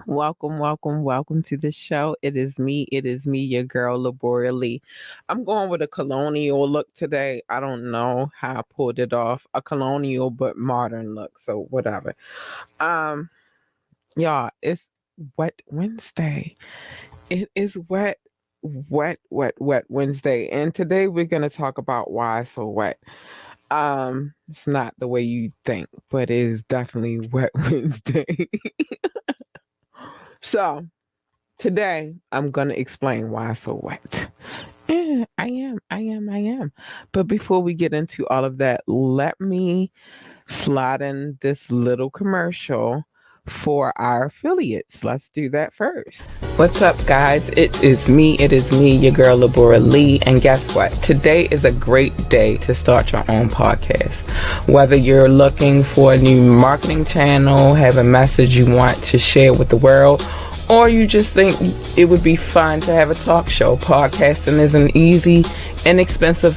Welcome to the show. It is me, your girl, Laboria Lee. I'm going with a colonial look today. I don't know how I pulled it off. A colonial but modern look, so whatever. Um, y'all, it's Wet Wednesday. It is wet Wednesday, and today we're gonna talk about why it's so wet. It's not the way you think, but it is definitely Wet Wednesday. So today, I'm going to explain why it's so wet. Yeah, I am. But before we get into all of that, let me slide in this little commercial for our affiliates. Let's do that first. What's up, guys? It is me, your girl, Labora Lee. And guess what? Today is a great day to start your own podcast. Whether you're looking for a new marketing channel, have a message you want to share with the world, or you just think it would be fun to have a talk show, podcasting is an easy, inexpensive,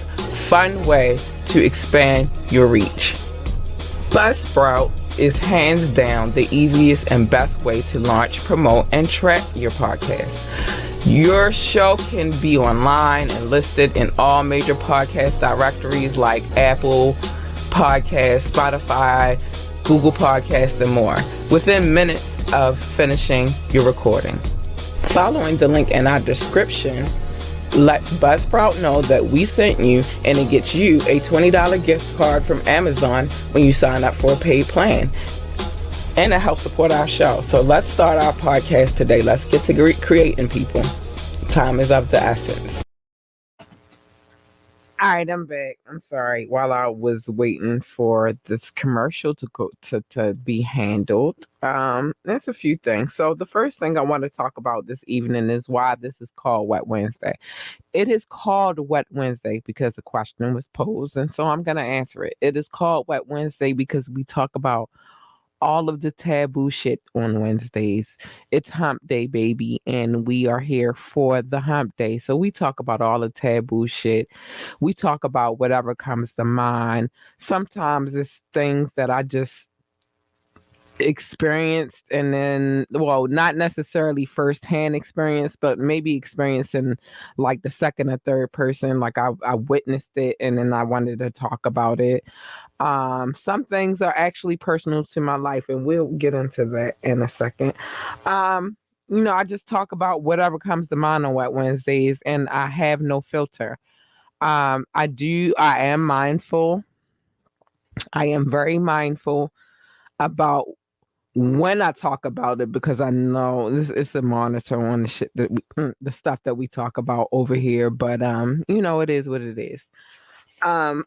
fun way to expand your reach. Buzzsprout is hands down the easiest and best way to launch, promote, and track your podcast. Your show can be online and listed in all major podcast directories like Apple Podcasts, Spotify, Google Podcasts, and more within minutes of finishing your recording. Following the link in our description, let Buzzsprout know that we sent you, and it gets you a $20 gift card from Amazon when you sign up for a paid plan. And it helps support our show. So let's start our podcast today. Let's get to creating, people. Time is of the essence. All right, I'm back. I'm sorry. While I was waiting for this commercial to be handled, there's a few things. So the first thing I want to talk about this evening is why this is called Wet Wednesday. It is called Wet Wednesday because the question was posed, and so I'm gonna answer it. It is called Wet Wednesday because we talk about all of the taboo shit on Wednesdays. It's hump day, baby, and we are here for the hump day. So we talk about all the taboo shit. We talk about whatever comes to mind. Sometimes it's things that I just experienced, and then, well, not necessarily firsthand experience, but maybe experiencing like the second or third person, like I witnessed it and then I wanted to talk about it. Some things are actually personal to my life, and we'll get into that in a second. I just talk about whatever comes to mind on Wet Wednesdays, and I have no filter. I am mindful. I am very mindful about when I talk about it, because I know this is a monitor on the shit the stuff that we talk about over here. But it is what it is. Um,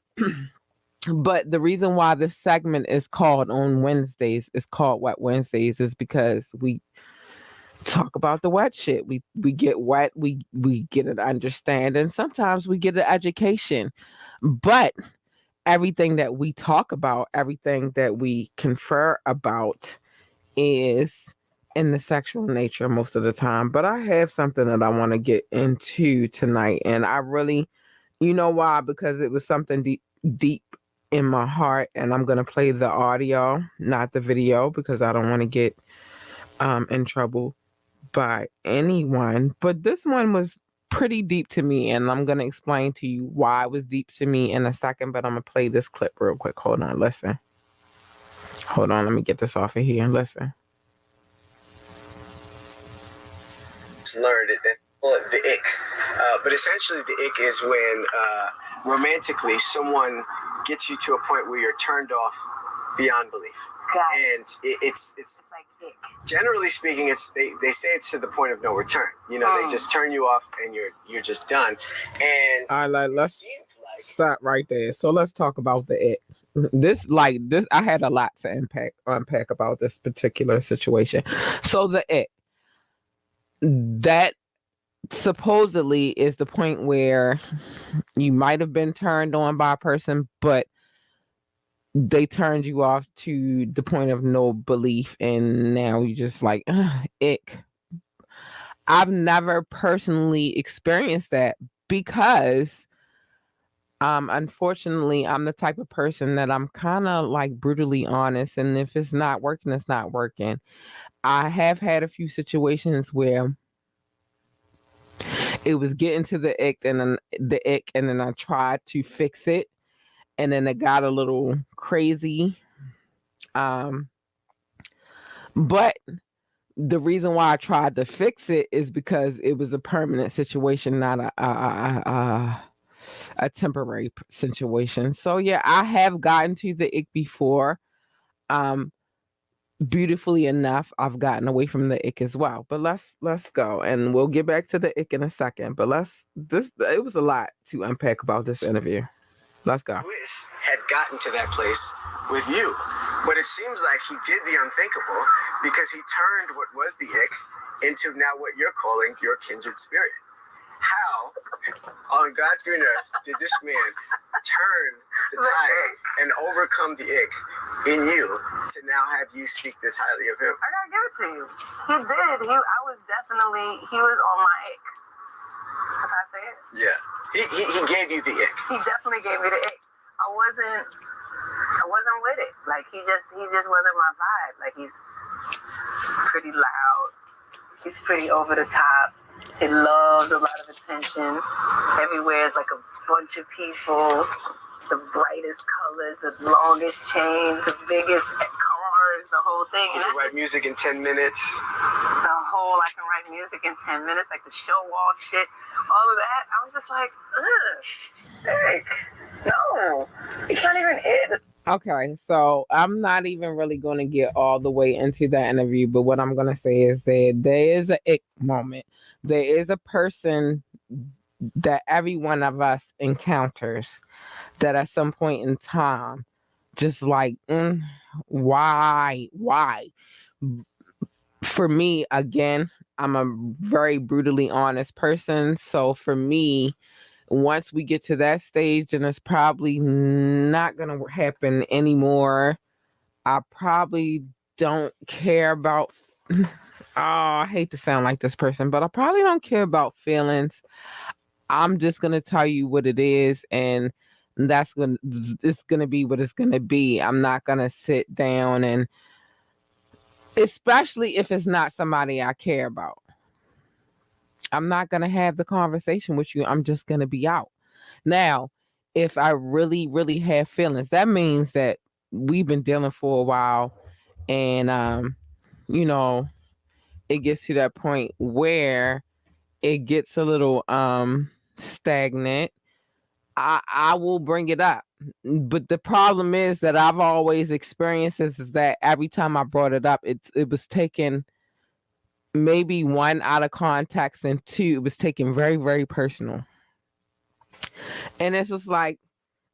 but the reason why this segment is called on Wednesdays is called Wet Wednesdays is because we talk about the wet shit. We get wet. We get an understanding. Sometimes we get an education, but everything that we talk about, everything that we confer about is in the sexual nature most of the time. But I have something that I want to get into tonight, and I really, you know why? Because it was something deep in my heart, and I'm gonna play the audio, not the video, because I don't want to get in trouble by anyone. But this one was pretty deep to me, and I'm gonna explain to you why it was deep to me in a second. But I'm gonna play this clip real quick. Hold on, listen. Hold on, let me get this off of here and listen. Learned it, then call it the ick. But essentially, the ick is when romantically someone gets you to a point where you're turned off beyond belief. And it's like ick. Generally speaking, they say it's to the point of no return. They just turn you off and you're just done. And all right, let's stop right there. So let's talk about the ick. This I had a lot to unpack about this particular situation. So the ick, that supposedly is the point where you might have been turned on by a person, but they turned you off to the point of no belief, and now you just like ick. I've never personally experienced that because unfortunately I'm the type of person that I'm kind of like brutally honest, and if it's not working, it's not working. I have had a few situations where it was getting to the ick, and then I tried to fix it, and then it got a little crazy. Um, but the reason why I tried to fix it is because it was a permanent situation, not a temporary situation. So yeah, I have gotten to the ick before. Um, Beautifully enough, I've gotten away from the ick as well. But let's go, and we'll get back to the ick in a second. But it was a lot to unpack about this interview. Let's go. Lewis had gotten to that place with you, but it seems like he did the unthinkable because he turned what was the ick into now what you're calling your kindred spirit. How on God's green earth did this man turn the tide and overcome the ick in you to now have you speak this highly of him? I gotta give it to you. He did. He was on my ick. That's how I say it. Yeah. He gave you the ick. He definitely gave me the ick. I wasn't with it. Like he just wasn't my vibe. Like he's pretty loud. He's pretty over the top. He loves a lot of attention. Everywhere is like a bunch of people, the brightest colors, the longest chains, the biggest cars, the whole thing. You can write music in 10 minutes. I can write music in 10 minutes, like the show off shit, all of that. I was just like, heck, no, it's not even it. Okay, so I'm not even really going to get all the way into that interview, but what I'm going to say is that there is an ick moment. There is a person that every one of us encounters that at some point in time, just like, why? For me, again, I'm a very brutally honest person. So for me, once we get to that stage, and it's probably not going to happen anymore. I probably don't care about, oh, I hate to sound like this person, but I probably don't care about feelings. I'm just going to tell you what it is, and it's going to be what it's going to be. I'm not going to sit down, and especially if it's not somebody I care about, I'm not going to have the conversation with you. I'm just going to be out. Now, if I really, really have feelings, that means that we've been dealing for a while, and, it gets to that point where it gets a little stagnant. I will bring it up. But the problem is that I've always experienced is that every time I brought it up, it was taken maybe one out of context, and two, it was taken very, very personal. And it's just like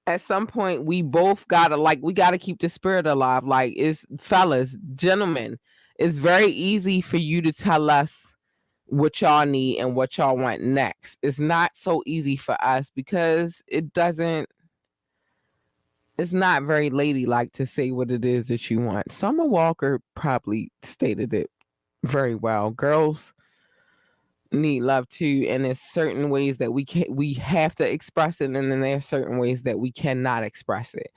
at some point we both gotta keep the spirit alive. Like, it's fellas, gentlemen, it's very easy for you to tell us what y'all need and what y'all want next. It's not so easy for us because it's not very ladylike to say what it is that you want. Summer Walker probably stated it very well. Girls need love too, and there's certain ways that we have to express it, and then there are certain ways that we cannot express it.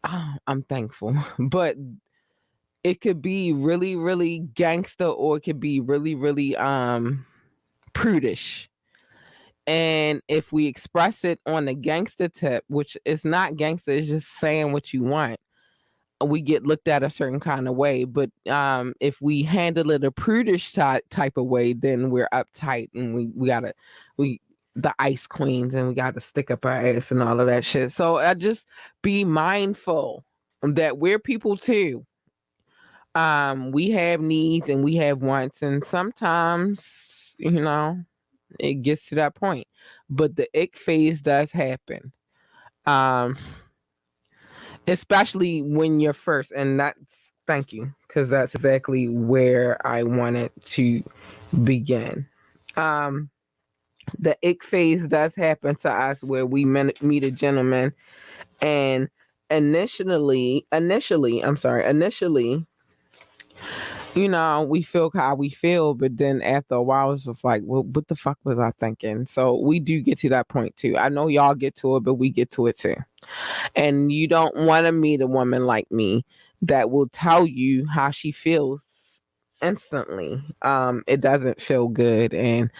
I'm thankful, but it could be really, really gangster, or it could be really, really prudish. And if we express it on the gangster tip, which is not gangster, it's just saying what you want, we get looked at a certain kind of way. But if we handle it a prudish type of way, then we're uptight, and we the ice queens, and we gotta stick up our ass and all of that shit. So I just be mindful that we're people too. We have needs and we have wants, and sometimes, it gets to that point. But the ick phase does happen. Um, Especially when you're first, and that's thank you, because that's exactly where I wanted to begin. The ick phase does happen to us where we meet a gentleman, and initially, we feel how we feel, but then after a while, it's just like, well, what the fuck was I thinking? So we do get to that point too. I know y'all get to it, but we get to it too. And you don't want to meet a woman like me that will tell you how she feels instantly. It doesn't feel good, and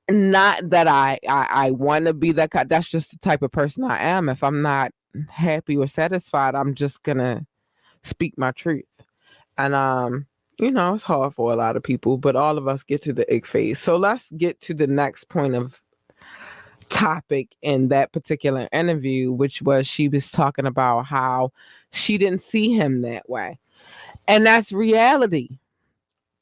not that I want to be that kind. That's just the type of person I am. If I'm not happy or satisfied, I'm just gonna speak my truth. And it's hard for a lot of people, but all of us get to the ick phase. So let's get to the next point of topic in that particular interview, which was she was talking about how she didn't see him that way. And that's reality.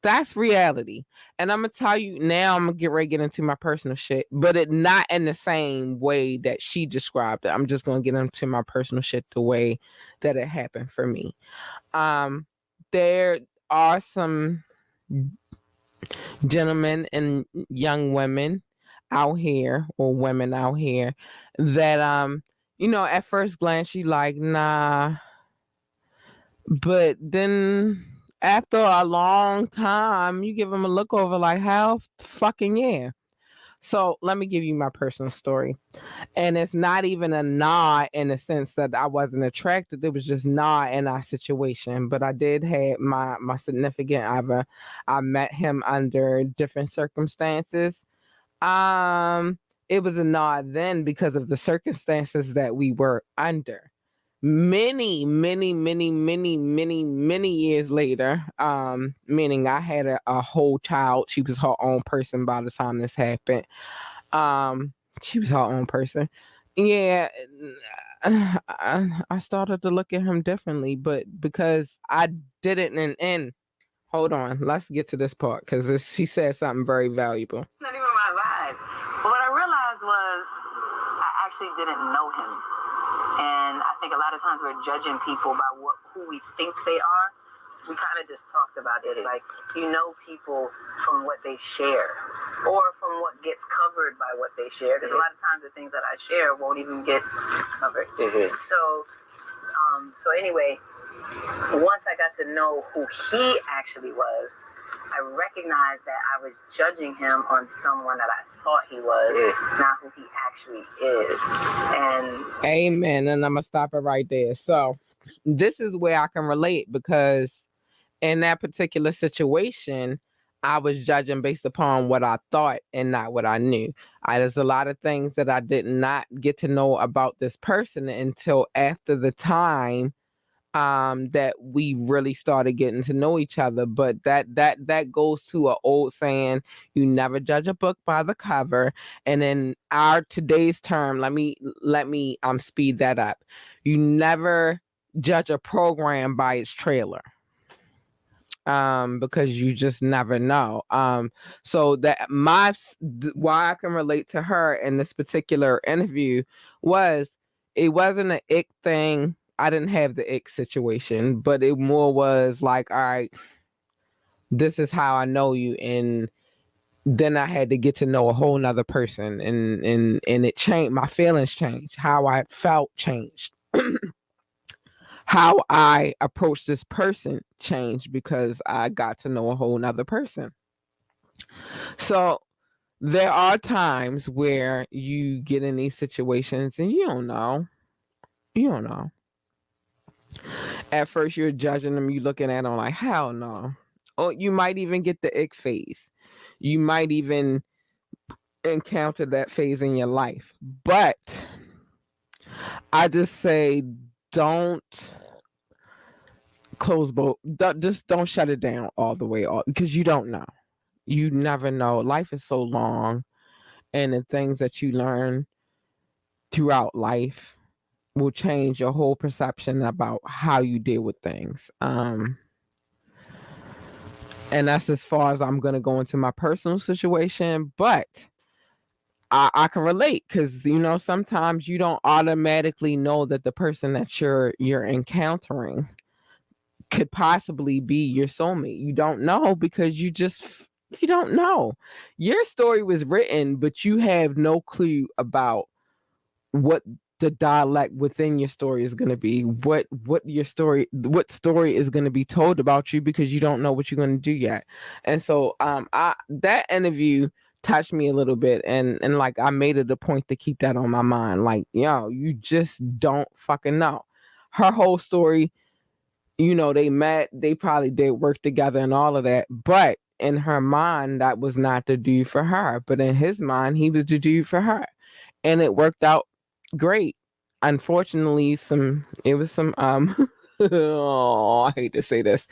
That's reality. And I'm gonna tell you now, I'm gonna get ready to get into my personal shit, but it not in the same way that she described it. I'm just gonna get into my personal shit the way that it happened for me. There are some gentlemen and young women out here, or women out here, that at first glance you like, nah, but then after a long time you give them a look over like, hell fucking yeah. So let me give you my personal story. And it's not even a nah in the sense that I wasn't attracted. It was just nah in our situation. But I did have my significant other. I met him under different circumstances. It was a nah then because of the circumstances that we were under. Many, many, many, many, many, many years later, meaning I had a whole child. She was her own person by the time this happened. She was her own person. Yeah, I started to look at him differently, but because I didn't, and hold on, let's get to this part because she said something very valuable. Not even my vibe. But what I realized was I actually didn't know him. And I think a lot of times we're judging people by who we think they are. We kind of just talked about this. Like, you know people from what they share or from what gets covered by what they share. Because a lot of times the things that I share won't even get covered. So anyway, once I got to know who he actually was, I recognized that I was judging him on someone that I thought he was, not who he actually is. And amen. And I'm gonna stop it right there. So this is where I can relate, because in that particular situation, I was judging based upon what I thought and not what I knew. There's a lot of things that I did not get to know about this person until after the time that we really started getting to know each other. But that goes to an old saying: you never judge a book by the cover. And in our today's term, let me speed that up. You never judge a program by its trailer. Because you just never know. So that why I can relate to her in this particular interview was, it wasn't an ick thing. I didn't have the ick situation, but it more was like, all right, this is how I know you. And then I had to get to know a whole nother person, and it changed. My feelings changed. How I felt changed. How I approached this person changed because I got to know a whole nother person. So there are times where you get in these situations and you don't know. You don't know. At first you're judging them, you looking at them like, hell no. Or you might even get the ick phase. You might even encounter that phase in your life. But I just say, don't close both. Just don't shut it down all the way off, because you don't know. You never know. Life is so long, and the things that you learn throughout life will change your whole perception about how you deal with things. And that's as far as I'm going to go into my personal situation. But I can relate, because sometimes you don't automatically know that the person that you're encountering could possibly be your soulmate. You don't know, because you don't know. Your story was written, but you have no clue about what the dialect within your story is going to be, what story is going to be told about you, because you don't know what you're going to do yet. And so that interview touched me a little bit, and like I made it a point to keep that on my mind. Like, you just don't fucking know. Her whole story they met, they probably did work together and all of that. But in her mind, that was not the dude for her. But in his mind, he was the dude for her. And it worked out great. Unfortunately, it was some oh, I hate to say this.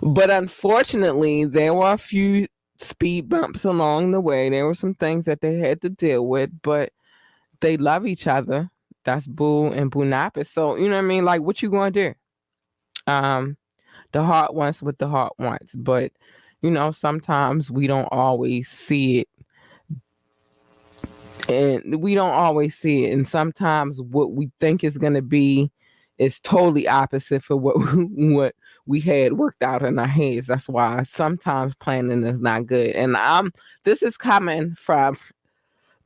But unfortunately, there were a few speed bumps along the way. There were some things that they had to deal with, but they love each other. That's Boo and Boo Nappis. So, you know what I mean? Like, what you gonna do? Um, the heart wants what the heart wants. But, sometimes we don't always see it. And we don't always see it. And sometimes what we think is gonna be is totally opposite for what what we had worked out in our heads. That's why sometimes planning is not good. And this is coming from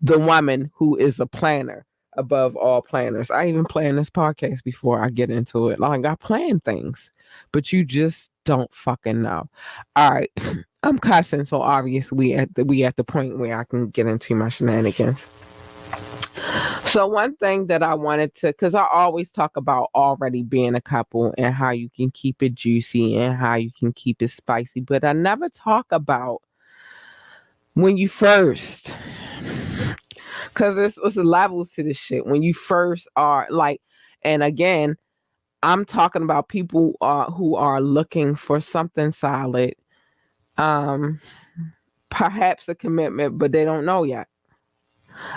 the woman who is a planner above all planners. I even planned this podcast before I get into it. Like, I plan things, but you just don't fucking know. All right. I'm cussing, so obviously we at the point where I can get into my shenanigans. So one thing that I wanted to, because I always talk about already being a couple and how you can keep it juicy and how you can keep it spicy, but I never talk about when you first, because there's levels to this shit. When you first are like, and again, I'm talking about people who are looking for something solid, perhaps a commitment, but they don't know yet.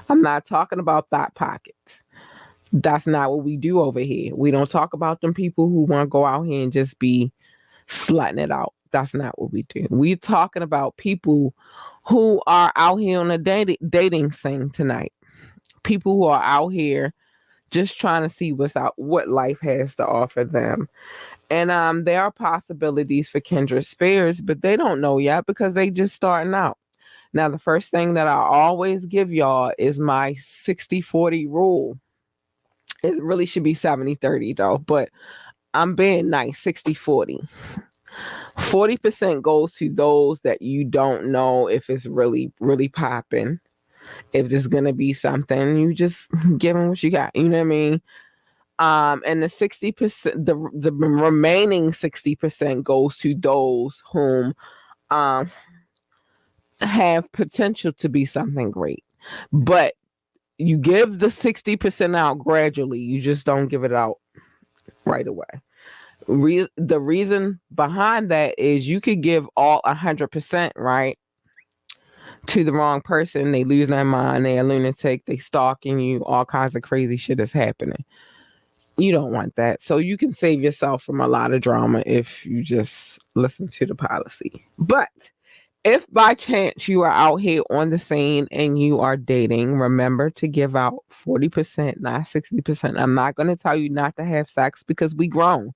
I'm not talking about thought pockets. That's not what we do over here. We don't talk about them people who want to go out here and just be slutting it out. That's not what we do. We're talking about people who are out here on a dating thing tonight. People who are out here just trying to see what life has to offer them. And there are possibilities for kindred spirits, but they don't know yet because they just starting out. Now, the first thing that I always give y'all is my 60-40 rule. It really should be 70-30 though, but I'm being nice, 60-40. 40% goes to those that you don't know if it's really, really popping. If there's going to be something, you just give them what you got. You know what I mean? And the 60%, the remaining 60% goes to those whom have potential to be something great. But you give the 60% out gradually. You just don't give it out right away. The reason behind that is you could give all 100%, right, to the wrong person. They lose their mind. They're a lunatic. They stalking you. All kinds of crazy shit is happening. You don't want that. So you can save yourself from a lot of drama if you just listen to the policy. But if by chance you are out here on the scene and you are dating, remember to give out 40%, not 60%. I'm not going to tell you not to have sex because we grown.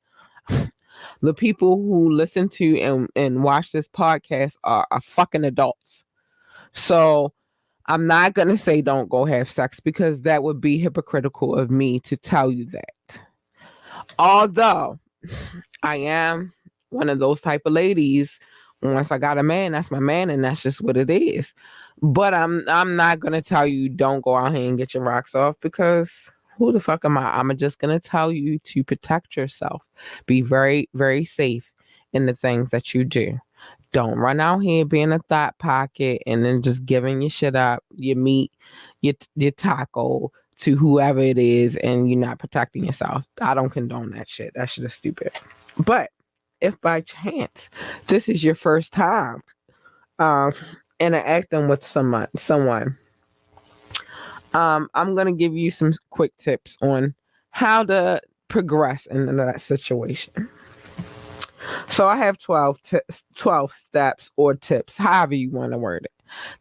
The people who listen to and watch this podcast are fucking adults. So I'm not going to say don't go have sex because that would be hypocritical of me to tell you that. Although I am one of those type of ladies, once I got a man, that's my man, and that's just what it is. But I'm not gonna tell you don't go out here and get your rocks off because who the fuck am I? I'm just gonna tell you to protect yourself. Be very, very safe in the things that you do. Don't run out here being a thought pocket and then just giving your shit up, your meat, your taco to whoever it is, and you're not protecting yourself. I don't condone that shit. That shit is stupid. But if by chance this is your first time interacting with someone, I'm gonna give you some quick tips on how to progress in that situation. So I have 12 steps or tips, however you want to word it.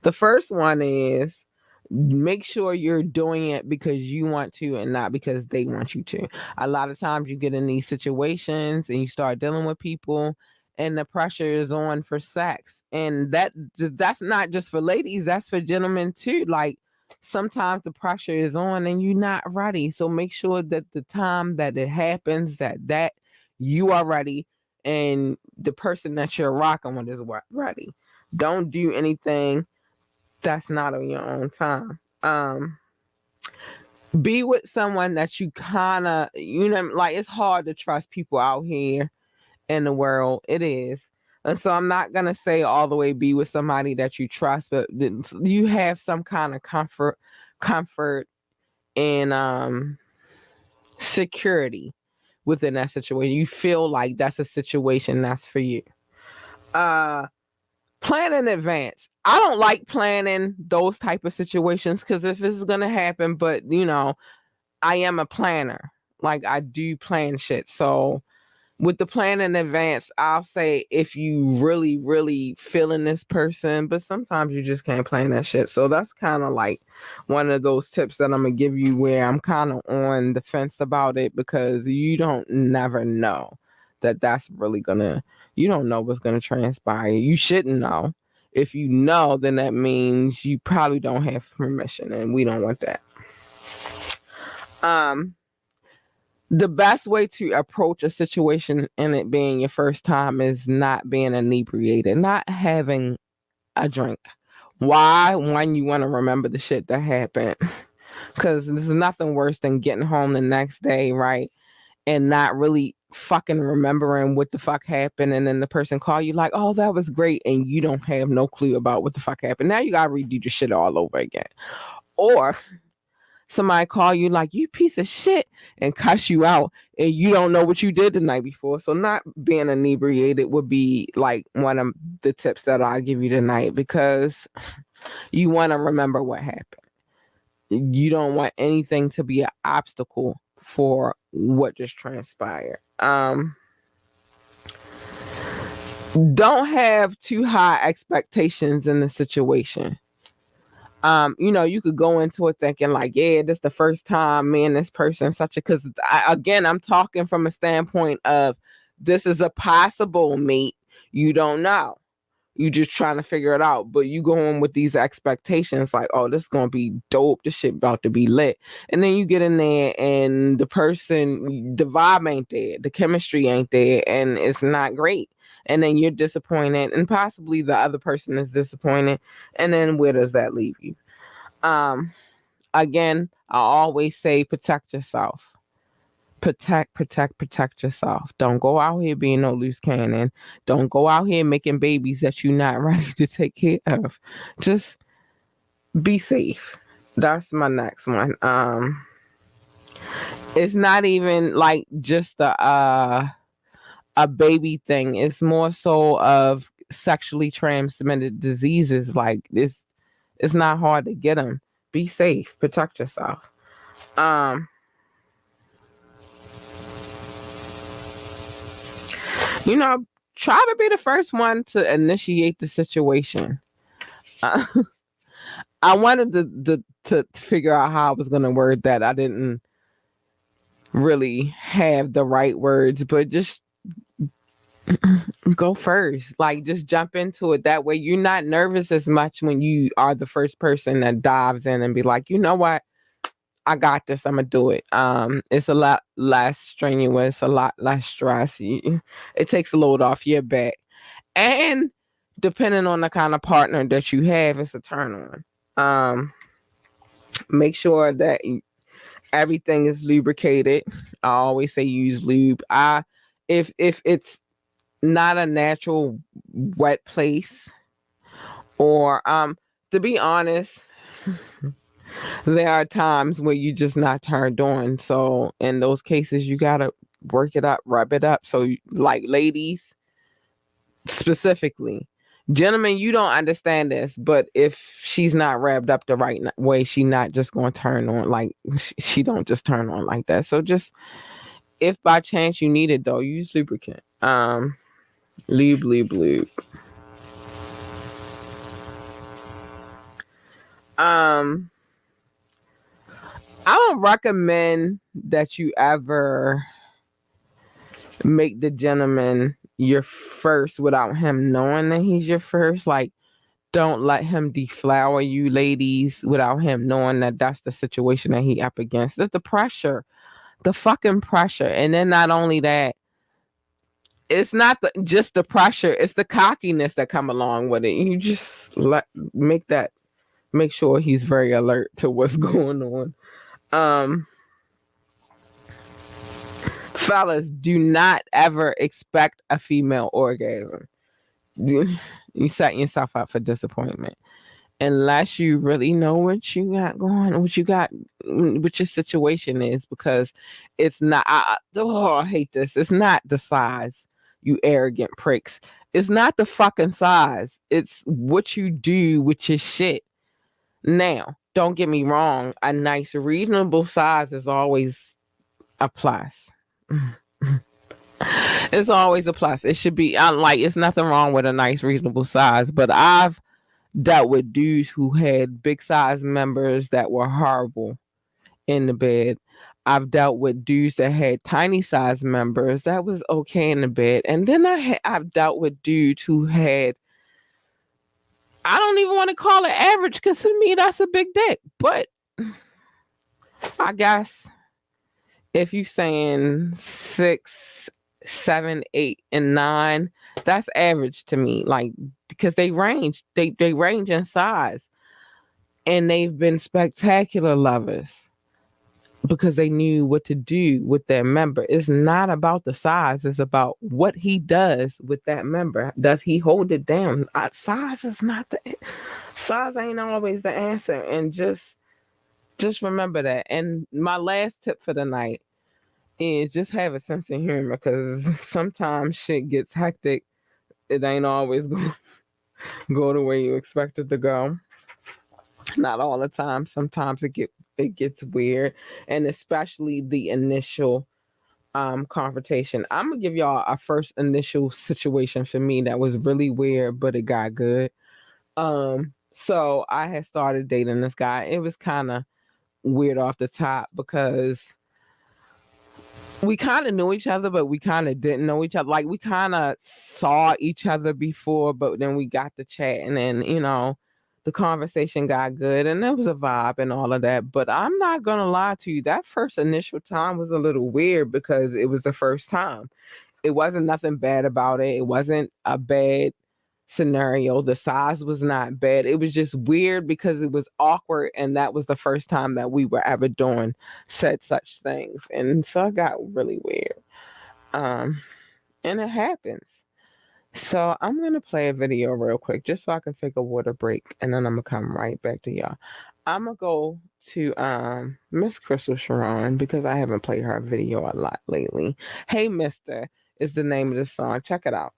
The first one is make sure you're doing it because you want to and not because they want you to. A lot of times you get in these situations and you start dealing with people and the pressure is on for sex. And that's not just for ladies, that's for gentlemen too. Like sometimes the pressure is on and you're not ready. So make sure that the time that it happens that you are ready and the person that you're rocking with is ready. Don't do anything that's not on your own time. Be with someone that you kind of, like it's hard to trust people out here in the world. It is. And so I'm not going to say all the way be with somebody that you trust, but you have some kind of comfort and security within that situation. You feel like that's a situation that's for you. Plan in advance. I don't like planning those type of situations because if it's going to happen, but I am a planner. Like I do plan shit. So with the plan in advance, I'll say if you really, really feeling this person, but sometimes you just can't plan that shit. So that's kind of like one of those tips that I'm gonna give you where I'm kind of on the fence about it because you don't never know that's really you don't know what's gonna transpire. You shouldn't know. If you know, then that means you probably don't have permission, and we don't want that. The best way to approach a situation and it being your first time is not being inebriated, not having a drink. Why? When you want to remember the shit that happened. Because there's nothing worse than getting home the next day, right? And not really fucking remembering what the fuck happened. And then the person call you like, oh, that was great. And you don't have no clue about what the fuck happened. Now you got to redo the shit all over again. Or somebody call you like you piece of shit and cuss you out and you don't know what you did the night before. So not being inebriated would be like one of the tips that I'll give you tonight because you want to remember what happened. You don't want anything to be an obstacle for what just transpired. Don't have too high expectations in the situation. You could go into it thinking like, yeah, this is the first time me and this person because again, I'm talking from a standpoint of this is a possible meet. You don't know. You just trying to figure it out, but you go in with these expectations like, oh, this is going to be dope. This shit about to be lit. And then you get in there and the vibe ain't there. The chemistry ain't there and it's not great. And then you're disappointed and possibly the other person is disappointed. And then where does that leave you? Again, I always say protect yourself. Protect yourself. Don't go out here being no loose cannon. Don't go out here making babies that you're not ready to take care of. Just be safe. That's my next one. It's not even like just a baby thing. It's more so of sexually transmitted diseases. Like it's not hard to get them. Be safe. Protect yourself. Try to be the first one to initiate the situation. I wanted to figure out how I was going to word that. I didn't really have the right words, but just go first. Like, just jump into it. That way you're not nervous as much when you are the first person that dives in and be like, you know what? I got this. I'm going to do it. It's a lot less strenuous, a lot less stress. It takes a load off your back. And depending on the kind of partner that you have, it's a turn on. Make sure that everything is lubricated. I always say use lube. If it's not a natural wet place, or to be honest, there are times where you're just not turned on. So in those cases, you gotta work it up, rub it up. So like ladies specifically, gentlemen, you don't understand this, but if she's not wrapped up the right way, she not just going to turn on. Like she don't just turn on like that. So just if by chance you need it though, use lubricant. Lube. I don't recommend that you ever make the gentleman your first without him knowing that he's your first. Like, don't let him deflower you, ladies, without him knowing that that's the situation that he up against. That's the pressure, the fucking pressure. And then not only that, it's not just the pressure, it's the cockiness that come along with it. You just make sure he's very alert to what's going on. Fellas, do not ever expect a female orgasm. You set yourself up for disappointment unless you really know what you got going, what your situation is, because it's not. I hate this. It's not the size, you arrogant pricks. It's not the fucking size. It's what you do with your shit. Now, don't get me wrong. A nice, reasonable size is always a plus. It's always a plus. It should be like it's nothing wrong with a nice, reasonable size. But I've dealt with dudes who had big size members that were horrible in the bed. I've dealt with dudes that had tiny size members that was okay in the bed, and then I've dealt with dudes who had, I don't even want to call it average because to me that's a big dick, but I guess if you saying 6, 7, 8, and 9, that's average to me. Like, because they range in size, and they've been spectacular lovers because they knew what to do with their member. It's not about the size; it's about what he does with that member. Does he hold it down? Size is not size ain't always the answer, and just remember that. And my last tip for the night is just have a sense of humor, because sometimes shit gets hectic. It ain't always go the way you expect it to go. Not all the time. Sometimes it gets weird, and especially the initial confrontation. I'm gonna give y'all a first initial situation for me that was really weird, but it got good. So I had started dating this guy. It was kind of weird off the top because we kind of knew each other, but we kind of didn't know each other. Like, we kind of saw each other before, but then we got to chat, and then, the conversation got good, and there was a vibe and all of that. But I'm not going to lie to you. That first initial time was a little weird because it was the first time. It wasn't nothing bad about it. It wasn't a bad scenario. The size was not bad. It was just weird because it was awkward, and that was the first time that we were ever doing such things, and so it got really weird. And it happens. So I'm gonna play a video real quick just so I can take a water break, and then I'm gonna come right back to y'all. I'm gonna go to Miss Crystal Sharon because I haven't played her video a lot lately. Hey Mister is the name of the song. Check it out.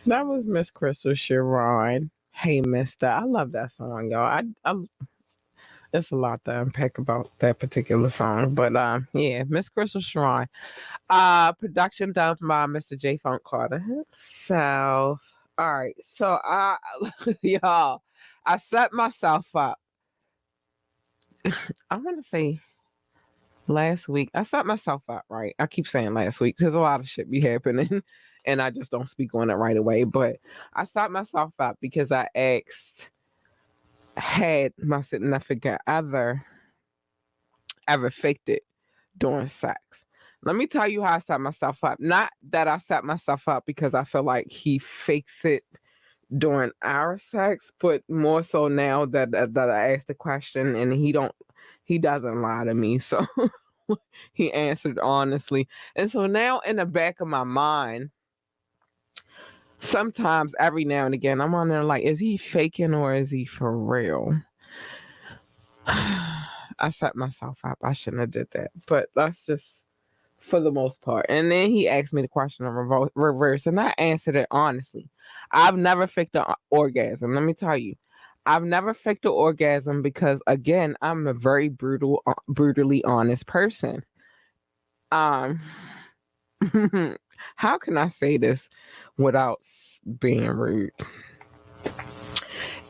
That was Miss Crystal Sharon. Hey, Mister. I love that song, y'all. It's a lot to unpack about that particular song. But yeah, Miss Crystal Sharon. Production done by Mr. J Funk Carter himself. All right. So y'all, I set myself up. I want to say last week. I set myself up, right? I keep saying last week because a lot of shit be happening and I just don't speak on it right away. But I set myself up because I asked, had my significant other ever faked it during sex? Let me tell you how I set myself up. Not that I set myself up because I feel like he fakes it during our sex, but more so now that I asked the question and he doesn't lie to me. So he answered honestly. And so now in the back of my mind, sometimes every now and again, I'm wondering like, is he faking or is he for real? I set myself up. I shouldn't have did that. But that's just for the most part. And then he asked me the question in reverse, and I answered it honestly. I've never faked an orgasm. Let me tell you. I've never faked an orgasm because, again, I'm a very brutally honest person. Um, how can I say this without being rude?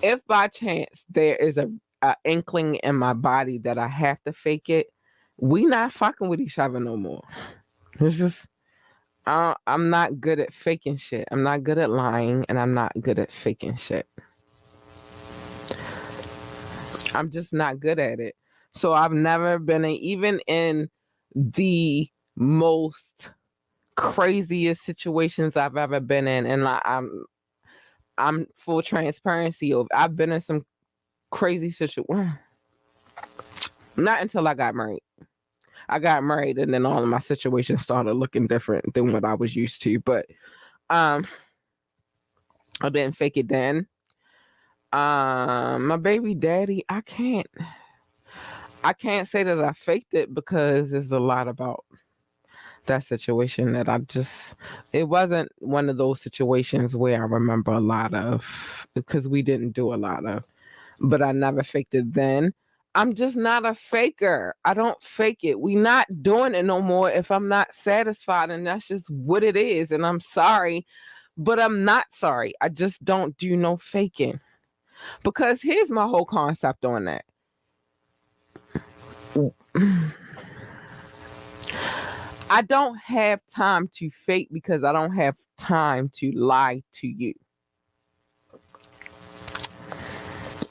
If by chance there is a inkling in my body that I have to fake it, we not fucking with each other no more. It's just I'm not good at faking shit. I'm not good at lying, and I'm not good at faking shit. I'm just not good at it. So I've never been even in the most craziest situations I've ever been in, and like I'm full transparency. I've been in some crazy situations. Not until I got married. I got married, and then all of my situations started looking different than what I was used to. But I didn't fake it then. My baby daddy, I can't say that I faked it because there's a lot about that situation that it wasn't one of those situations where I remember a lot of because we didn't do a lot of, but I never faked it then. I'm just not a faker. I don't fake it. We not doing it no more if I'm not satisfied, and that's just what it is. And I'm sorry, but I'm not sorry. I just don't do no faking. Because here's my whole concept on that. I don't have time to fake because I don't have time to lie to you.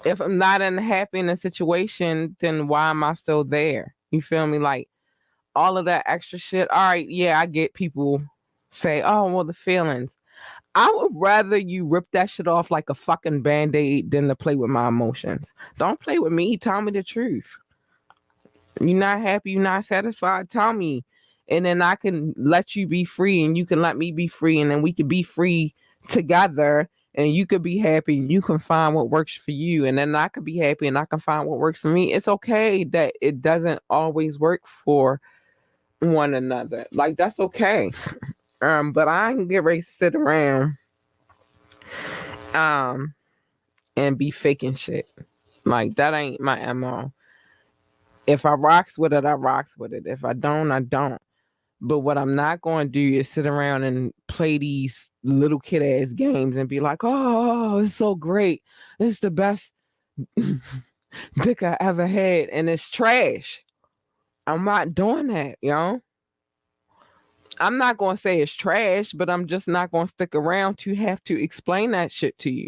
If I'm not happy in a situation, then why am I still there? You feel me? Like all of that extra shit. All right, yeah, I get people say, oh, well, the feelings. I would rather you rip that shit off like a fucking band-aid than to play with my emotions. Don't play with me. Tell me the truth. You're not happy, you're not satisfied, tell me. And then I can let you be free and you can let me be free, and then we could be free together, and you could be happy and you can find what works for you, and then I could be happy and I can find what works for me. It's okay that it doesn't always work for one another. Like that's okay. But I ain't get ready to sit around and be faking shit. Like that ain't my MO. If I rocks with it, I rocks with it. If I don't, I don't. But what I'm not going to do is sit around and play these little kid ass games and be like, oh, it's so great. It's the best dick I ever had. And it's trash. I'm not doing that, you know? I'm not going to say it's trash, but I'm just not going to stick around to have to explain that shit to you.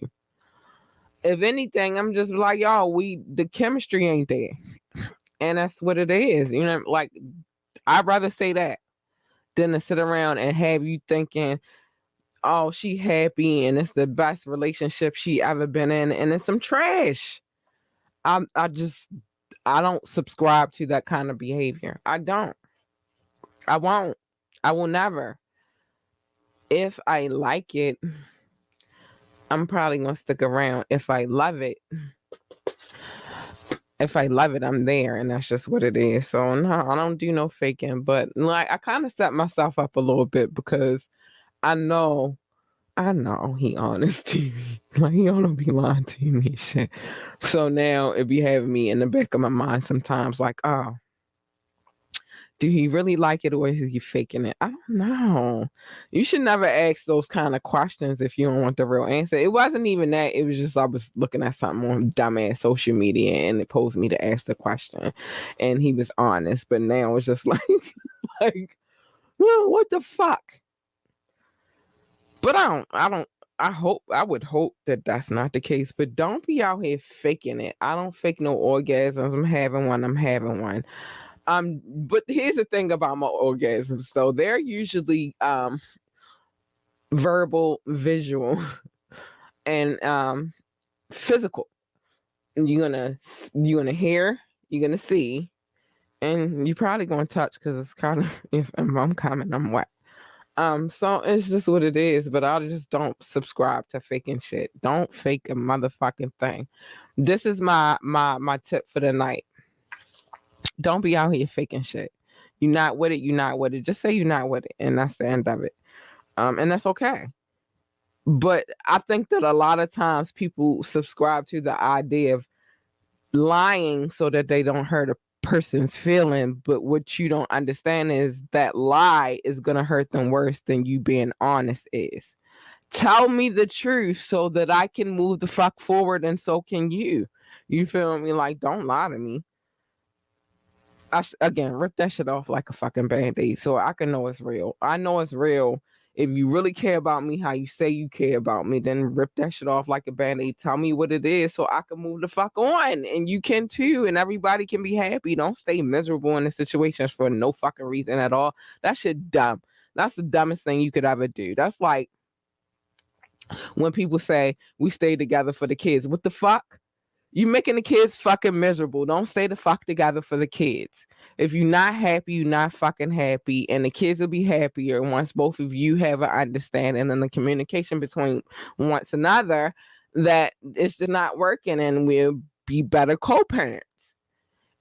If anything, I'm just like, y'all, the chemistry ain't there. And that's what it is. You know, like, I'd rather say that than to sit around and have you thinking, oh, she happy and it's the best relationship she ever been in, and it's some trash. I don't subscribe to that kind of behavior. I don't. I won't. I will never. If I like it, I'm probably gonna stick around. If I love it, I'm there, and that's just what it is. So no, I don't do no faking. But like, I kind of set myself up a little bit because I know I know he honest to me. Like, he don't be lying to me and shit. So now it be having me in the back of my mind sometimes, like, oh, do he really like it or is he faking it? I don't know. You should never ask those kind of questions if you don't want the real answer. It wasn't even that. It was just I was looking at something on dumbass social media and it posed me to ask the question. And he was honest. But now it's just like, like, well, what the fuck? But I would hope that that's not the case. But don't be out here faking it. I don't fake no orgasms. I'm having one. But here's the thing about my orgasms. So they're usually verbal, visual, and physical. You're gonna hear, you're gonna see, and you're probably gonna touch because it's kind of if I'm coming, I'm wet. So it's just what it is. But I just don't subscribe to faking shit. Don't fake a motherfucking thing. This is my tip for the night. Don't be out here faking shit. You're not with it. You're not with it. Just say you're not with it, and that's the end of it. And that's okay. But I think that a lot of times people subscribe to the idea of lying so that they don't hurt a person's feeling. But what you don't understand is that lie is gonna hurt them worse than you being honest is. Tell me the truth so that I can move the fuck forward, and so can you. You feel me? Like, don't lie to me. Again, rip that shit off like a fucking band-aid so I can know it's real. I know it's real. If you really care about me how you say you care about me, then rip that shit off like a band-aid. Tell me what it is so I can move the fuck on. And you can too, and everybody can be happy. Don't stay miserable in the situations for no fucking reason at all. That shit dumb. That's the dumbest thing you could ever do. That's like when people say we stay together for the kids. What the fuck? You making the kids fucking miserable. Don't stay the fuck together for the kids. If you're not happy, you're not fucking happy, and the kids will be happier once both of you have an understanding and the communication between one another that it's just not working, and we'll be better co-parents.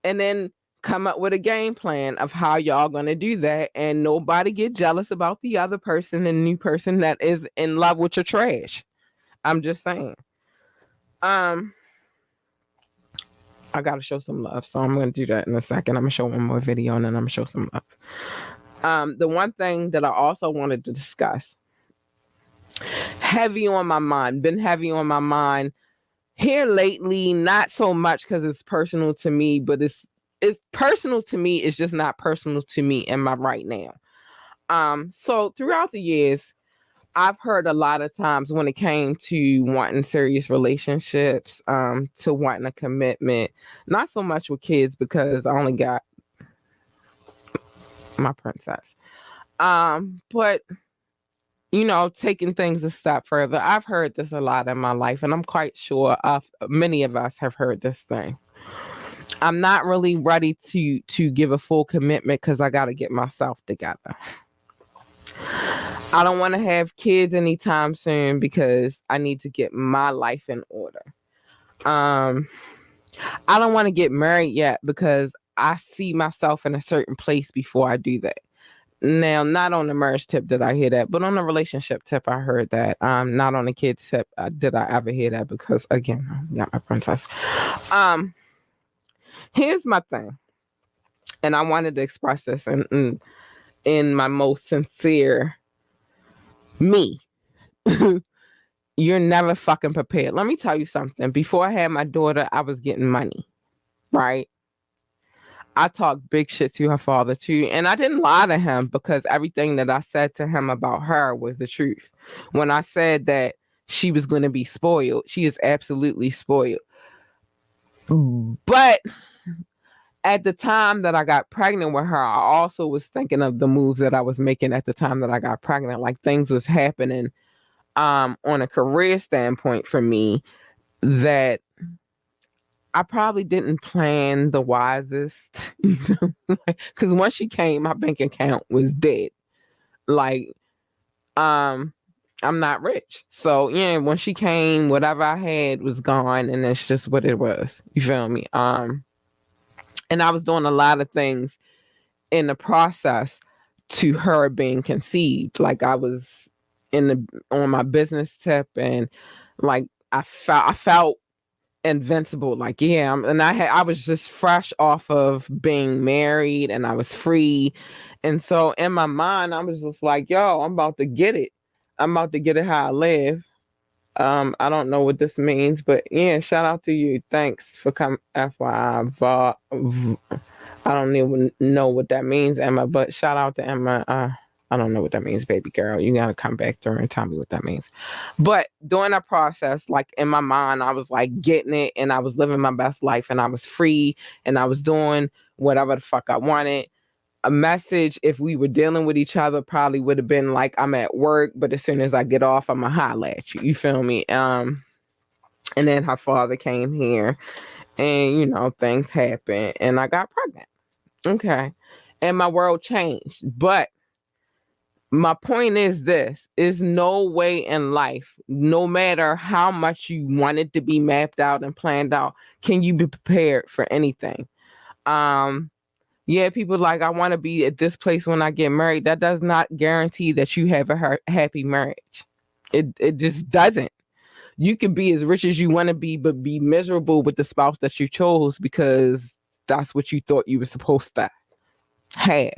And then come up with a game plan of how y'all gonna do that, and nobody get jealous about the other person and new person that is in love with your trash. I'm just saying. I gotta show some love, so I'm gonna do that in a second. I'm gonna show one more video and then I'm gonna show some love. The one thing that I also wanted to discuss, been heavy on my mind here lately, not so much because it's personal to me, but it's personal to me, it's just not personal to me in my right now. So throughout the years, I've heard a lot of times when it came to wanting serious relationships, to wanting a commitment, not so much with kids because I only got my princess. But taking things a step further. I've heard this a lot in my life, and I'm quite sure many of us have heard this thing. I'm not really ready to give a full commitment because I got to get myself together. I don't want to have kids anytime soon because I need to get my life in order. I don't want to get married yet because I see myself in a certain place before I do that. Now, not on the marriage tip did I hear that, but on the relationship tip, I heard that. Not on the kids tip did I ever hear that because, again, I got my princess. Here's my thing, and I wanted to express this in my most sincere me. You're never fucking prepared. Let me tell you something. Before I had my daughter, I was getting money, right? I talked big shit to her father too, and I didn't lie to him because everything that I said to him about her was the truth. When I said that she was going to be spoiled, she is absolutely spoiled. But at the time that I got pregnant with her, I also was thinking of the moves that I was making at the time that I got pregnant. Like, things was happening on a career standpoint for me that I probably didn't plan the wisest. Because once she came, my bank account was dead. Like, I'm not rich. So, yeah, when she came, whatever I had was gone, and that's just what it was. You feel me? And I was doing a lot of things in the process to her being conceived. Like, I was on my business tip, and like I felt invincible. Like, yeah, and I was just fresh off of being married, and I was free. And so in my mind, I was just like, yo, I'm about to get it. I'm about to get it how I live. I don't know what this means, but yeah, shout out to you. Thanks for coming. FYI, I don't even know what that means, Emma, but shout out to Emma. I don't know what that means, baby girl. You gotta come back through and tell me what that means. But during that process, like in my mind, I was like getting it, and I was living my best life, and I was free, and I was doing whatever the fuck I wanted. A message, if we were dealing with each other, probably would have been like, I'm at work, but as soon as I get off, I'ma holler at you. You feel me? And then her father came here, and things happened, and I got pregnant. Okay. And my world changed. But my point is this: is no way in life, no matter how much you want it to be mapped out and planned out, can you be prepared for anything. Yeah, people like, I want to be at this place when I get married. That does not guarantee that you have a happy marriage. It just doesn't. You can be as rich as you want to be, but be miserable with the spouse that you chose because that's what you thought you were supposed to have.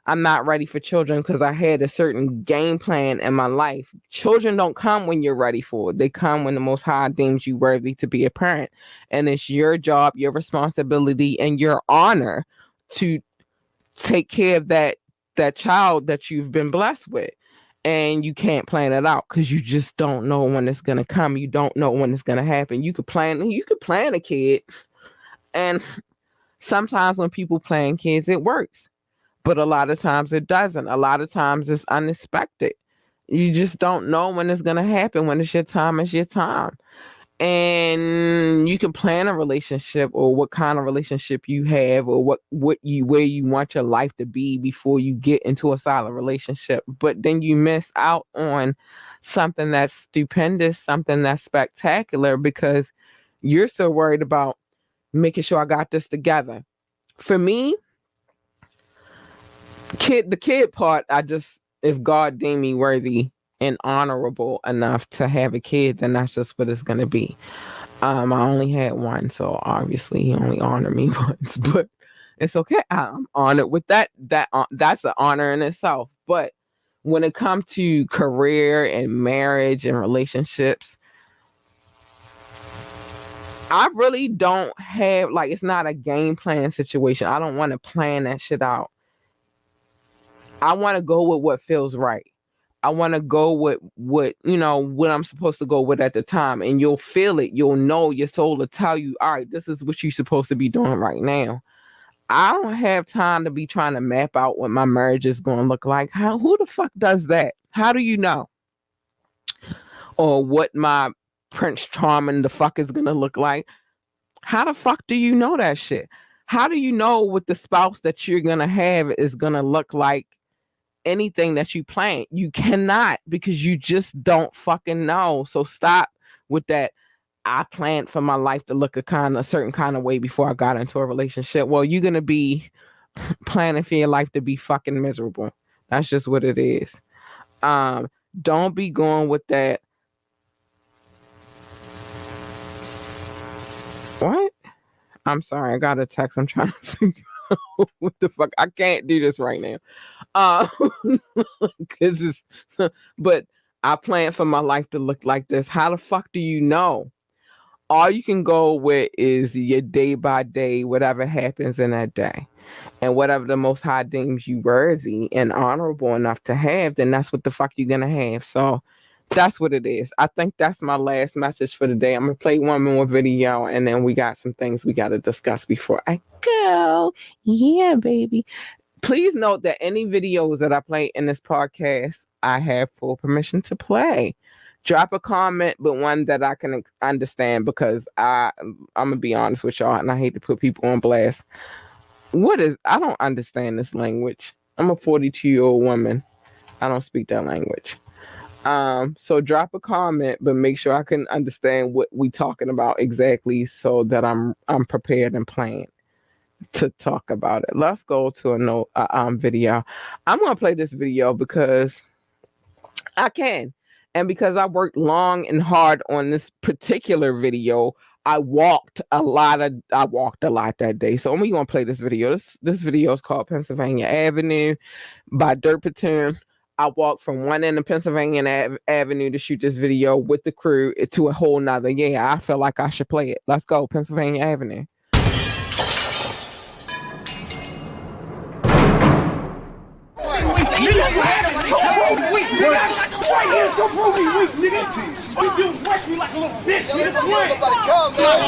I'm not ready for children because I had a certain game plan in my life. Children don't come when you're ready for it. They come when the Most High deems you worthy to be a parent. And it's your job, your responsibility, and your honor to take care of that child that you've been blessed with. And you can't plan it out because you just don't know when it's gonna come. You don't know when it's gonna happen. You could plan a kid, and sometimes when people plan kids, it works. But a lot of times it doesn't. A lot of times it's unexpected. You just don't know when it's gonna happen. When it's your time, it's your time. And you can plan a relationship or what kind of relationship you have or where you want your life to be before you get into a solid relationship. But then you miss out on something that's stupendous, something that's spectacular because you're so worried about making sure I got this together. For me, the kid part, if God deemed me worthy and honorable enough to have a kid, then that's just what it's gonna be. I only had one, so obviously he only honored me once, but it's okay. I'm honored with that. That's an honor in itself. But when it comes to career and marriage and relationships, I really don't have, like, it's not a game plan situation. I don't want to plan that shit out. I want to go with what feels right. I want to go with what I'm supposed to go with at the time. And you'll feel it. You'll know, your soul will tell you, all right, this is what you're supposed to be doing right now. I don't have time to be trying to map out what my marriage is going to look like. Who the fuck does that? How do you know? Or what my Prince Charming the fuck is going to look like? How the fuck do you know that shit? How do you know what the spouse that you're going to have is going to look like? Anything that you plan, you cannot, because you just don't fucking know. So stop with that. I planned for my life to look a certain kind of way before I got into a relationship. Well, you're gonna be planning for your life to be fucking miserable. That's just what it is. Don't be going with that. What? I'm sorry, I got a text. I'm trying to figure out what the fuck. I can't do this right now. Cause but I plan for my life to look like this. How the fuck do you know? All you can go with is your day by day, whatever happens in that day. And whatever the Most High deems you worthy and honorable enough to have, then that's what the fuck you're gonna have. So that's what it is. I think that's my last message for the day. I'm gonna play one more video, and then we got some things we gotta discuss before I go. Yeah, baby. Please note that any videos that I play in this podcast, I have full permission to play. Drop a comment, but one that I can understand, because I'm gonna be honest with y'all, and I hate to put people on blast. I don't understand this language. I'm a 42-year-old woman. I don't speak that language. So drop a comment, but make sure I can understand what we talking about exactly, so that I'm prepared and planned to talk about it. Let's go to a video. I'm gonna play this video because I can. And because I worked long and hard on this particular video, I walked a lot that day. So I'm gonna play this video. This video is called Pennsylvania Avenue by Derpington. I walked from one end of Pennsylvania Avenue to shoot this video with the crew to a whole nother. Yeah, I feel like I should play it. Let's go, Pennsylvania Avenue.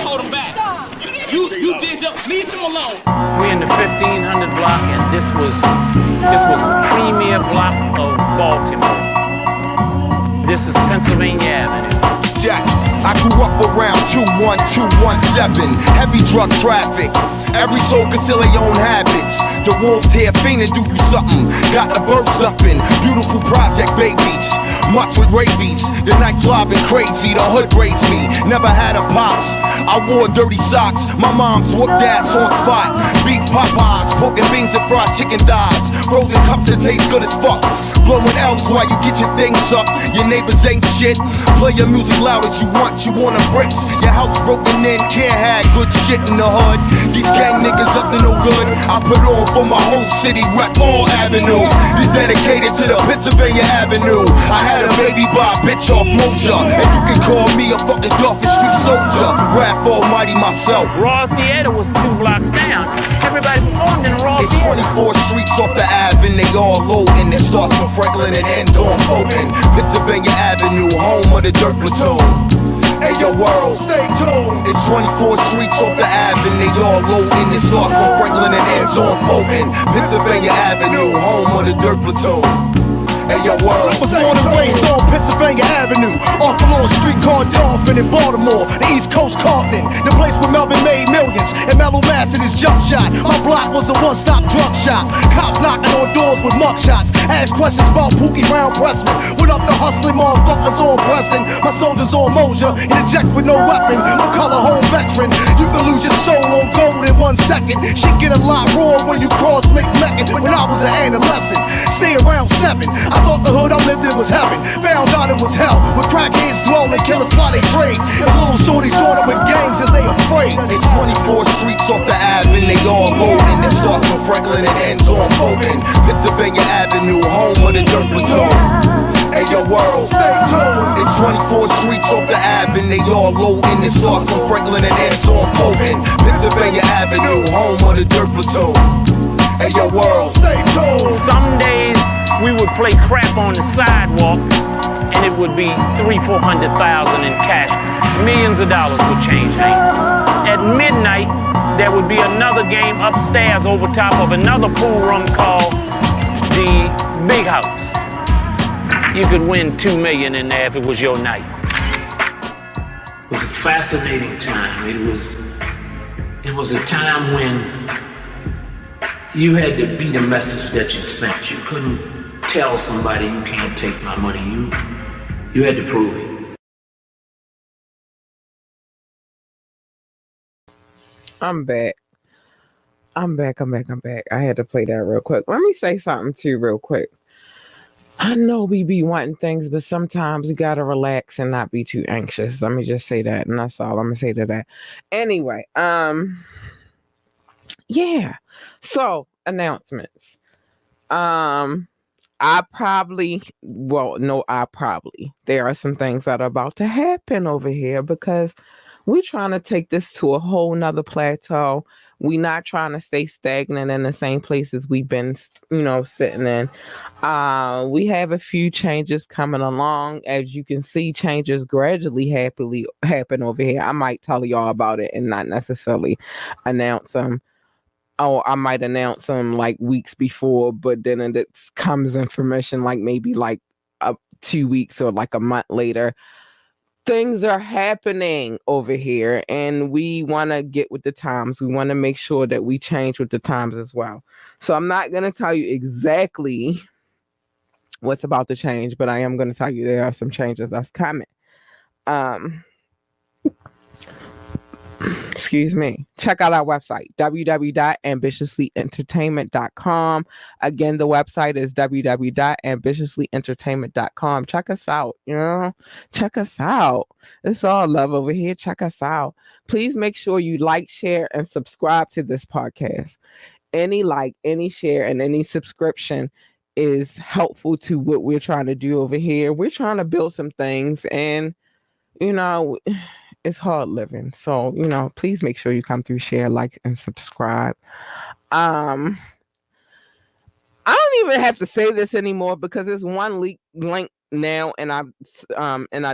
Hold him back. You did your leave him alone. We're in the 1500 block, and this was premier block of Baltimore. This is Pennsylvania Avenue. Jack, I grew up around 21217, heavy drug traffic. Every soul conceal their own habits. The wolves here fiending do you something. Got the birds jumping, beautiful project babies. Much with rabies, the night's live and crazy. The hood raised me, never had a pops. I wore dirty socks, my mom's whooped ass on spot. Beef Popeyes, pork and beans and fried chicken thighs. Frozen cups that taste good as fuck. Blowing L's while you get your things up. Your neighbors ain't shit. Play your music loud as you want a bricks. Your house broken in, can't have good shit in the hood. These gang niggas up to no good. I put on for my whole city, rep all avenues. This dedicated to the Pennsylvania Avenue. I had a baby by a bitch off Moja, and you can call me a fucking Dolphin Street soldier. Rap almighty myself. Raw Theater was 2 blocks down. Everybody performed in Raw It's Theater. 24 streets off the Ave, and they all low, and it starts from Franklin and ends on Fulton. Pennsylvania Avenue, home of the dirt platoon. Hey yo world, stay tuned. It's 24 streets off the Ave, and they all low, and it starts from Franklin and ends on Fulton. Pennsylvania Avenue, home of the dirt platoon. Hey yo world, was born and raised on Pennsylvania Avenue, off a little street called Dolphin in Baltimore, the East Coast Compton, the place where Melvin made millions, and Mellow Mastered his jump shot. My block was a one-stop drug shop. Cops knocking on doors with mugshots, asked questions about Pookie Brown Pressman. Went up to hustling motherfuckers on pressing. My soldiers on Moja, in a jet with no weapon, no color home veteran. You can lose your soul on gold in 1 second. Shit get a lot raw when you cross McMecken. When I was an adolescent, say around 7, I thought the hood I lived in was heaven. Found out it was hell, with crackheads dwell and killers while they trade. And little shorties join up with gangs as they afraid. It's 24 streets off the Ave, and they all low, and it starts from Franklin and ends on Fulton. Pennsylvania Avenue, home of the dirt platoon. Hey yo world, stay tuned. It's 24 streets off the Ave, and they all low, and it starts from Franklin and ends on Fulton. Pennsylvania Avenue, home of the dirt platoon. Hey yo world, stay tuned. Some days we would play crap on the sidewalk, and it would be 300,000-400,000 in cash. Millions of dollars would change hands. At midnight, there would be another game upstairs over top of another pool room called the Big House. You could win $2 million in there if it was your night. It was a fascinating time. It was a time when you had to beat a message that you sent. You couldn't tell somebody you can't take my money. You had to prove it. I'm back. I had to play that real quick. Let me say something too real quick. I know we be wanting things, but sometimes you gotta relax and not be too anxious. Let me just say that, and that's all I'm gonna say to that. Anyway, yeah. So announcements. There are some things that are about to happen over here because we're trying to take this to a whole nother plateau. We're not trying to stay stagnant in the same places we've been, sitting in. We have a few changes coming along. As you can see, changes gradually happen over here. I might tell y'all about it and not necessarily announce them. Oh, I might announce them like weeks before, but then it comes information like maybe like 2 weeks or like a month later. Things are happening over here, and we want to get with the times. We want to make sure that we change with the times as well. So I'm not going to tell you exactly what's about to change, but I am going to tell you there are some changes that's coming. Excuse me. check out our website, www.ambitiouslyentertainment.com. Again, the website is www.ambitiouslyentertainment.com. Check us out, check us out. It's all love over here. Check us out. Please make sure you like, share, and subscribe to this podcast. Any like, any share, and any subscription is helpful to what we're trying to do over here. We're trying to build some things, and it's hard living. So, please make sure you come through, share, like, and subscribe. I don't even have to say this anymore because there's one link now in our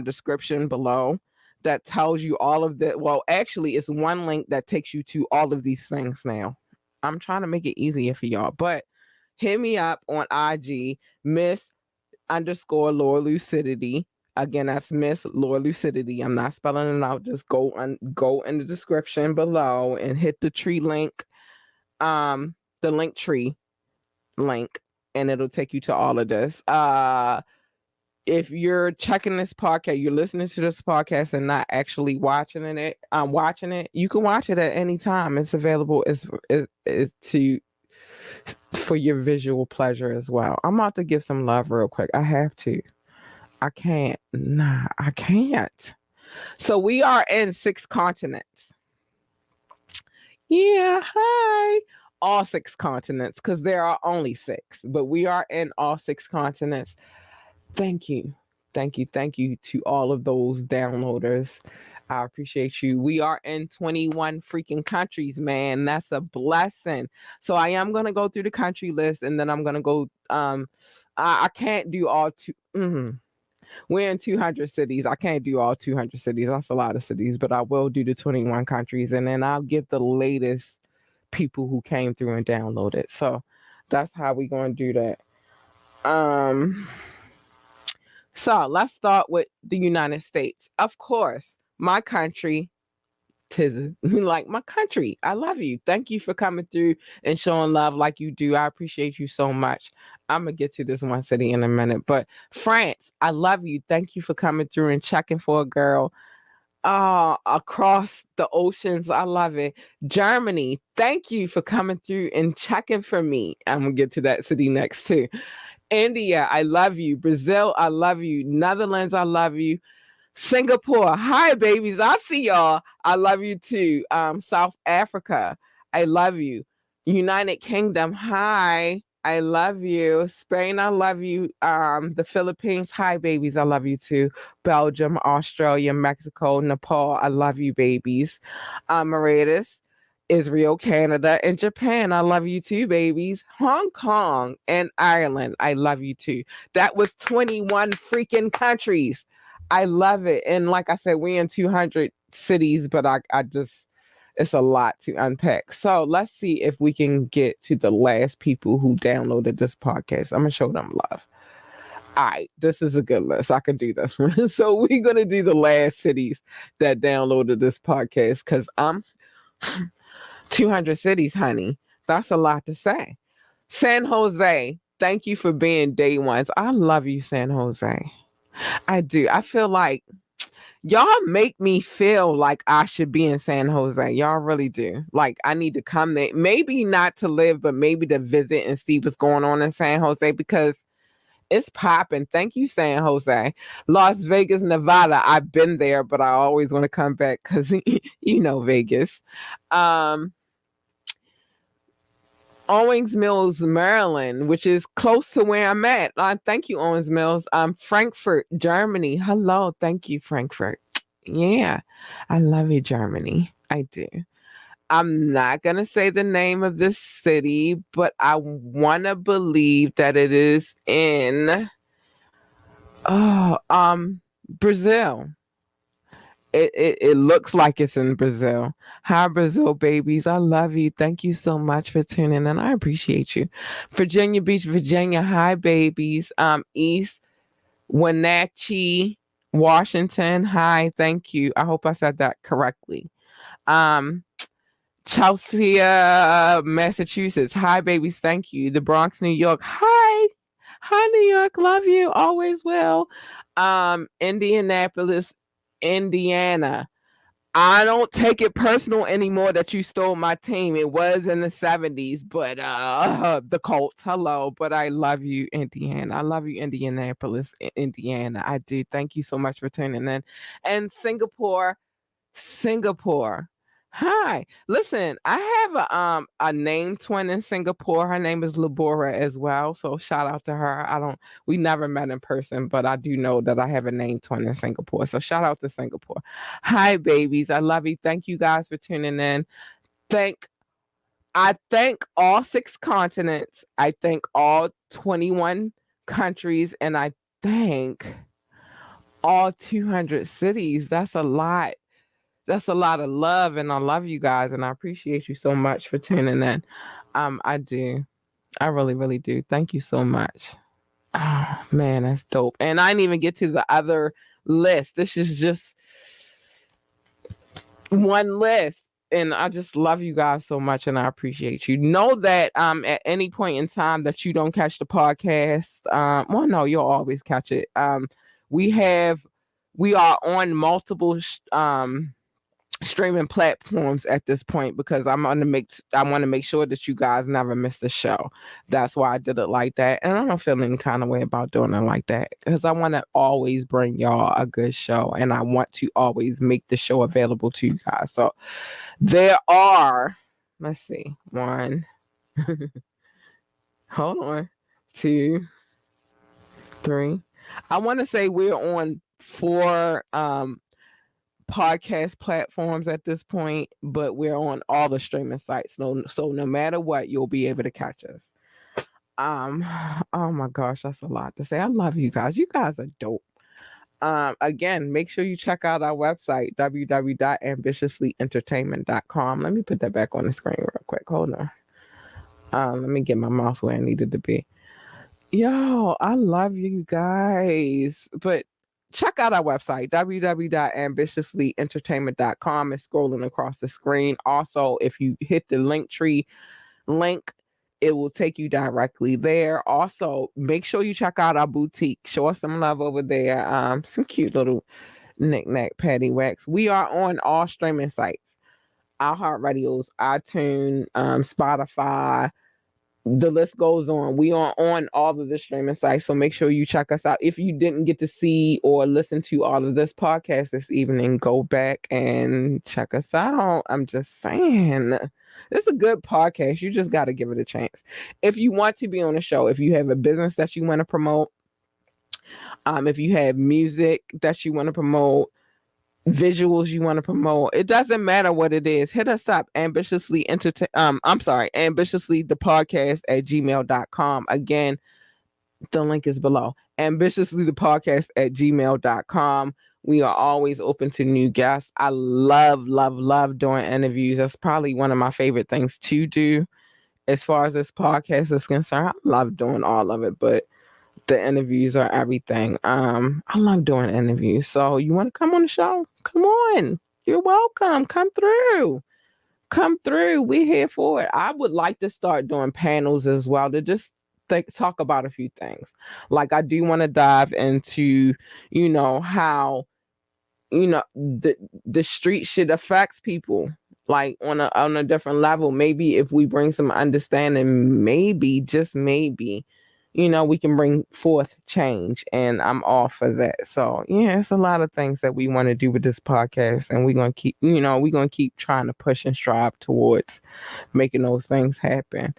description below that tells you all of the, well, actually it's one link that takes you to all of these things now. I'm trying to make it easier for y'all, but hit me up on IG, Miss_Lurlucidity. Again, that's Miss Lurlucidity. I'm not spelling it out. Just go in the description below and hit the tree link, the link tree link, and it'll take you to all of this. If you're checking this podcast, you're listening to this podcast and not actually watching it, you can watch it at any time. It's available for your visual pleasure as well. I'm about to give some love real quick. I have to. I can't. Nah, I can't. So we are in 6 continents. Yeah, hi. All 6 continents, because there are only 6, but we are in all 6 continents. Thank you to all of those downloaders. I appreciate you. We are in 21 freaking countries, man. That's a blessing. So I am going to go through the country list, and then I'm going to go, I can't do all we're in 200 cities. I can't do all 200 cities. That's a lot of cities, but I will do the 21 countries, and then I'll give the latest people who came through and downloaded. So that's how we're going to do that. So let's start with the United States. Of course, my country, my country. I love you. Thank you for coming through and showing love like you do. I appreciate you so much. I'm going to get to this one city in a minute. But France, I love you. Thank you for coming through and checking for a girl. Across the oceans, I love it. Germany, thank you for coming through and checking for me. I'm going to get to that city next too. India, I love you. Brazil, I love you. Netherlands, I love you. Singapore, hi babies, I see y'all. I love you too. South Africa, I love you. United Kingdom, hi, I love you. Spain, I love you. The Philippines, hi babies, I love you too. Belgium, Australia, Mexico, Nepal, I love you babies. Mauritius, Israel, Canada, and Japan. I love you too, babies. Hong Kong and Ireland. I love you too. That was 21 freaking countries. I love it. And like I said, we're in 200 cities, but I just, it's a lot to unpack. So let's see if we can get to the last people who downloaded this podcast. I'm going to show them love. All right, this is a good list. I can do this. So we're going to do the last cities that downloaded this podcast because I'm 200 cities, honey. That's a lot to say. San Jose, thank you for being day ones. I love you, San Jose. I do. I feel like y'all make me feel like I should be in San Jose. Y'all really do. Like I need to come there. Maybe not to live, but maybe to visit and see what's going on in San Jose because it's popping. Thank you, San Jose. Las Vegas, Nevada. I've been there, but I always want to come back because Vegas. Owings Mills, Maryland, which is close to where I'm at. Thank you, Owings Mills. Frankfurt, Germany. Hello. Thank you, Frankfurt. Yeah, I love you, Germany. I do. I'm not going to say the name of this city, but I want to believe that it is in Brazil. It looks like it's in Brazil. Hi, Brazil babies. I love you. Thank you so much for tuning in. I appreciate you. Virginia Beach, Virginia. Hi, babies. East Wenatchee, Washington. Hi, thank you. I hope I said that correctly. Chelsea, Massachusetts. Hi, babies. Thank you. The Bronx, New York. Hi. Hi, New York. Love you. Always will. Indianapolis, Indiana. I don't take it personal anymore that you stole my team. It was in the 70s, but the Colts, hello. But I love you, Indiana. I love you, Indianapolis, Indiana. I do. Thank you so much for tuning in. And Singapore. Hi. Listen, I have a name twin in Singapore. Her name is Labora as well. So shout out to her. We never met in person, but I do know that I have a name twin in Singapore. So shout out to Singapore. Hi, babies. I love you. Thank you guys for tuning in. I thank all 6 continents. I thank all 21 countries, and I thank all 200 cities. That's a lot. That's a lot of love, and I love you guys, and I appreciate you so much for tuning in. I do. I really, really do. Thank you so much. Oh, man, that's dope. And I didn't even get to the other list. This is just one list. And I just love you guys so much, and I appreciate you. Know that at any point in time that you don't catch the podcast, well, no, you'll always catch it. We are on multiple streaming platforms at this point because I want to make sure that you guys never miss the show. That's why I did it like that, and I don't feel any kind of way about doing it like that because I want to always bring y'all a good show, and I want to always make the show available to you guys. So there are, let's see, 1, hold on, 2, 3. I want to say we're on 4 podcast platforms at this point, but we're on all the streaming sites. So no matter what, you'll be able to catch us. Oh my gosh, that's a lot to say. I love you guys. You guys are dope. Again, make sure you check out our website, www.ambitiouslyentertainment.com. Let me put that back on the screen real quick. Hold on. Let me get my mouse where I needed to be. Yo, I love you guys. But check out our website, www.ambitiouslyentertainment.com. It's scrolling across the screen. Also, if you hit the Linktree link, it will take you directly there. Also, make sure you check out our boutique. Show us some love over there. Some cute little knick-knack paddywhacks. We are on all streaming sites. iHeartRadios, iTunes, Spotify, the list goes on. We are on all of the streaming sites, so make sure you check us out. If you didn't get to see or listen to all of this podcast this evening, go back and check us out. I'm just saying, it's a good podcast. You just got to give it a chance. If you want to be on the show, if you have a business that you want to promote, if you have music that you want to promote, visuals you want to promote, it doesn't matter what it is, hit us up, ambitiously the podcast at gmail.com. Again, the link is below, ambitiously the podcast at gmail.com. We are always open to new guests. I love doing interviews. That's probably one of my favorite things to do as far as this podcast is concerned. I love doing all of it, but the interviews are everything. I love doing interviews. So you want to come on the show? Come on. You're welcome. Come through. We're here for it. I would like to start doing panels as well to just talk about a few things. Like I do want to dive into, how, the street shit affects people like on a different level. Maybe if we bring some understanding, maybe, just maybe, we can bring forth change, and I'm all for that. So yeah, it's a lot of things that we want to do with this podcast, and we're going to keep trying to push and strive towards making those things happen.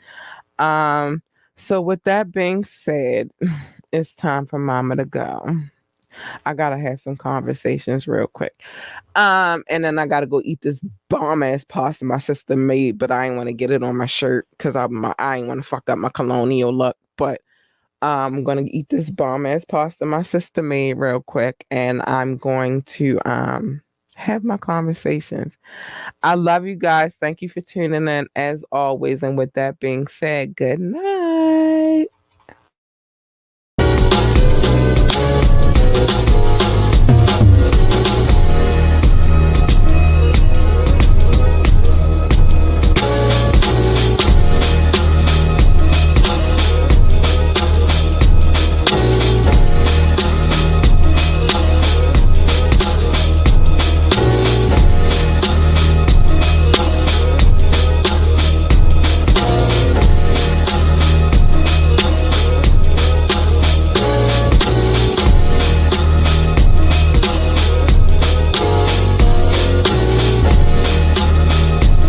So with that being said, it's time for mama to go. I gotta have some conversations real quick. And then I gotta go eat this bomb ass pasta my sister made, but I ain't want to get it on my shirt because I ain't want to fuck up my colonial look. But I'm gonna eat this bomb ass pasta my sister made real quick, and I'm going to have my conversations. I love you guys. Thank you for tuning in as always. And with that being said, good night.